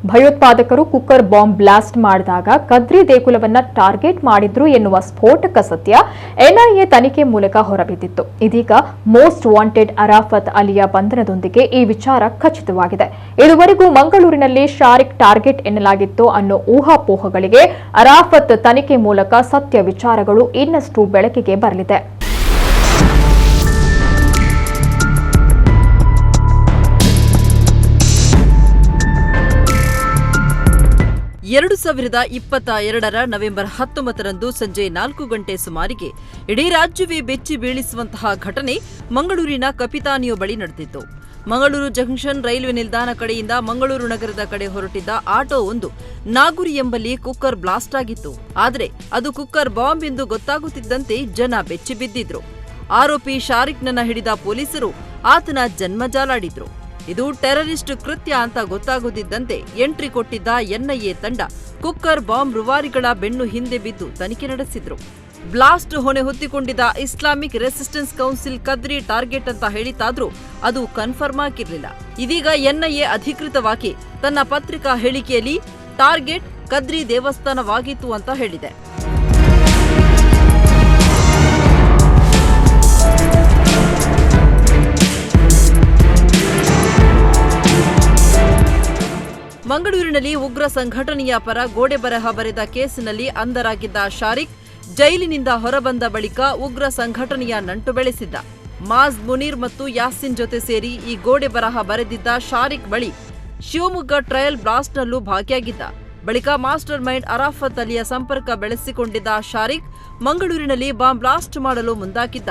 ಭಯೋತ್ಪಾದಕರು cooker bomb blast ಮಾಡಿದಾಗ Kadri ದೇಗುಲವನ್ನ target ಮಾಡಿದ್ರು ಎನ್ನುವ ಸ್ಫೋಟಕ ಸತ್ಯ ಎನ್ಐಎ ತನಿಖೆ ಮೂಲಕ ಹೊರಬಿದ್ದಿತ್ತು. ಇದೀಗ ಮೋಸ್ಟ್ ವಾಂಟೆಡ್ ಅರಾಫತ್ ಅಲಿಯ ಬಂಧನದೊಂದಿಗೆ ಈ ವಿಚಾರ ಖಚಿತವಾಗಿದೆ. ಇದುವರೆಗೂ ಮಂಗಳೂರಿನಲ್ಲಿ ಶಾರಿಕ್ ಟಾರ್ಗೆಟ್ ಎನ್ನಲಾಗಿತ್ತು ಅನ್ನೋ ಊಹಾಪೋಹಗಳಿಗೆ ಅರಾಫತ್ ತನಿಖೆ ಮೂಲಕ ಸತ್ಯ ವಿಚಾರಗಳು ಇನ್ನಷ್ಟು ಬೆಳಕಿಗೆ ಬರಲಿದೆ. 2022ರ ನವೆಂಬರ್ 19ರಂದು ಸಂಜೆ 4 ಗಂಟೆ ಸುಮಾರಿಗೆ ಇಡೀ ರಾಜ್ಯವೇ ಬೆಚ್ಚಿ ಬೀಳಿಸುವಂತಹ ಘಟನೆ ಮಂಗಳೂರಿನ ಕಪಿತಾನಿಯೋ ಬಳಿ ನಡೆದಿತ್ತು. ಮಂಗಳೂರು ಜಂಕ್ಷನ್ ರೈಲ್ವೆ ನಿಲ್ದಾಣ ಕಡೆಯಿಂದ ಮಂಗಳೂರು ನಗರದ ಕಡೆ ಹೊರಟಿದ್ದ ಆಟೋ ಒಂದು ನಾಗುರಿ ಎಂಬಲ್ಲಿ ಕುಕ್ಕರ್ ಬ್ಲಾಸ್ಟ್ ಆಗಿತ್ತು. ಆದರೆ ಅದು ಕುಕ್ಕರ್ ಬಾಂಬ್ ಎಂದು ಗೊತ್ತಾಗುತ್ತಿದ್ದಂತೆ ಜನ ಬೆಚ್ಚಿ ಬಿದ್ದಿದ್ರು. ಆರೋಪಿ ಶಾರಿಕ್ನನ್ನ ಹಿಡಿದ ಪೊಲೀಸರು ಆತನ ಜನ್ಮಜಾಲಾಡಿದ್ರು. ಇದು ಟೆರರಿಸ್ಟ್ ಕೃತ್ಯ ಅಂತ ಗೊತ್ತಾಗುತ್ತಿದ್ದಂತೆ ಎಂಟ್ರಿ ಕೊಟ್ಟಿದ್ದ ಎನ್ಐಎ ತಂಡ ಕುಕ್ಕರ್ ಬಾಂಬ್ ರೂವಾರಿಗಳ ಬೆನ್ನು ಹಿಂದೆ ಬಿದ್ದು ತನಿಖೆ ನಡೆಸಿದ್ರು. ಬ್ಲಾಸ್ಟ್ ಹೊಣೆ ಹೊತ್ತಿಕೊಂಡಿದ್ದ Islamic resistance council Kadri target ಅಂತ ಹೇಳಿತಾದ್ರೂ ಅದು ಕನ್ಫರ್ಮ್ ಆಗಿರಲಿಲ್ಲ. ಇದೀಗ ಎನ್ಐಎ ಅಧಿಕೃತವಾಗಿ ತನ್ನ ಪತ್ರಿಕಾ ಹೇಳಿಕೆಯಲ್ಲಿ ಟಾರ್ಗೆಟ್ ಕದ್ರಿ ದೇವಸ್ಥಾನವಾಗಿತ್ತು ಅಂತ ಹೇಳಿದೆ. ಮಂಗಳೂರಿನಲ್ಲಿ ಉಗ್ರ ಸಂಘಟನೆಯ ಪರ ಗೋಡೆ ಬರಹ ಬರೆದ ಕೇಸಿನಲ್ಲಿ ಅಂಧರಾಗಿದ್ದ ಶಾರಿಕ್ ಜೈಲಿನಿಂದ ಹೊರಬಂದ ಬಳಿಕ ಉಗ್ರ ಸಂಘಟನೆಯ ನಂಟು ಬೆಳೆಸಿದ್ದ. ಮಾಜ್ ಮುನೀರ್ ಮತ್ತು ಯಾಸಿನ್ ಜೊತೆ ಸೇರಿ ಈ ಗೋಡೆ ಬರಹ ಬರೆದಿದ್ದ ಶಾರಿಕ್ ಬಳಿ ಶಿವಮೊಗ್ಗ ಟ್ರಯಲ್ ಬ್ಲಾಸ್ಟ್ನಲ್ಲೂ ಭಾಗಿಯಾಗಿದ್ದ. ಬಳಿಕ ಮಾಸ್ಟರ್ ಮೈಂಡ್ ಅರಾಫತ್ ಅಲಿಯ ಸಂಪರ್ಕ ಬೆಳೆಸಿಕೊಂಡಿದ್ದ ಶಾರಿಕ್ ಮಂಗಳೂರಿನಲ್ಲಿ ಬಾಂಬ್ ಬ್ಲಾಸ್ಟ್ ಮಾಡಲು ಮುಂದಾಗಿದ್ದ.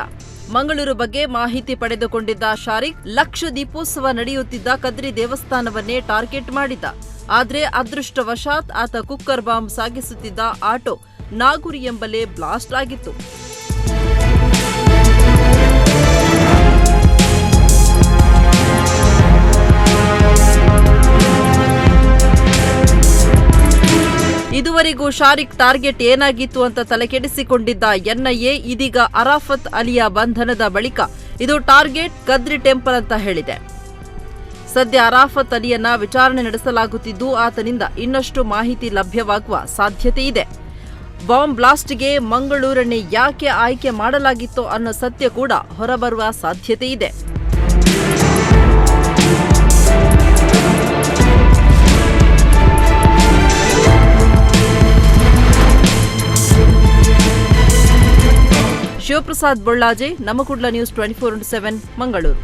ಮಂಗಳೂರು ಬಗ್ಗೆ ಮಾಹಿತಿ ಪಡೆದುಕೊಂಡಿದ್ದ ಶಾರಿಕ್ ಲಕ್ಷ ದೀಪೋತ್ಸವ ನಡೆಯುತ್ತಿದ್ದ ಕದ್ರಿ ದೇವಸ್ಥಾನವನ್ನೇ ಟಾರ್ಗೆಟ್ ಮಾಡಿದ್ದ. ಆದರೆ ಅದೃಷ್ಟವಶಾತ್ ಆತ ಕುಕ್ಕರ್ ಬಾಂಬ್ ಸಾಗಿಸುತ್ತಿದ್ದ ಆಟೋ ನಾಗುರಿ ಎಂಬಲ್ಲೇ ಬ್ಲಾಸ್ಟ್ ಆಗಿತ್ತು. ಇದುವರೆಗೂ ಶಾರಿಕ್ ಟಾರ್ಗೆಟ್ ಏನಾಗಿತ್ತು ಅಂತ ತಲೆಕೆಡಿಸಿಕೊಂಡಿದ್ದ ಎನ್ಐಎ ಇದೀಗ ಅರಾಫತ್ ಅಲಿಯ ಬಂಧನದ ಬಳಿಕ ಇದು ಟಾರ್ಗೆಟ್ ಕದ್ರಿ ಟೆಂಪಲ್ ಅಂತ ಹೇಳಿದೆ. ಸದ್ಯ ಅರಾಫತ್ ಅಲಿಯನ್ನ ವಿಚಾರಣೆ ನಡೆಸಲಾಗುತ್ತಿದ್ದು ಆತನಿಂದ ಇನ್ನಷ್ಟು ಮಾಹಿತಿ ಲಭ್ಯವಾಗುವ ಸಾಧ್ಯತೆ ಇದೆ. ಬಾಂಬ್ ಬ್ಲಾಸ್ಟ್ಗೆ ಮಂಗಳೂರನ್ನೇ ಯಾಕೆ ಆಯ್ಕೆ ಮಾಡಲಾಗಿತ್ತೋ ಅನ್ನೋ ಸತ್ಯ ಕೂಡ ಹೊರಬರುವ ಸಾಧ್ಯತೆ ಇದೆ. ಶಿವಪ್ರಸಾದ್ ಬೊಳ್ಳಾಜೆ, ನಮ್ಮ ಕುಡ್ಲ ನ್ಯೂಸ್ 24/7 ಮಂಗಳೂರು.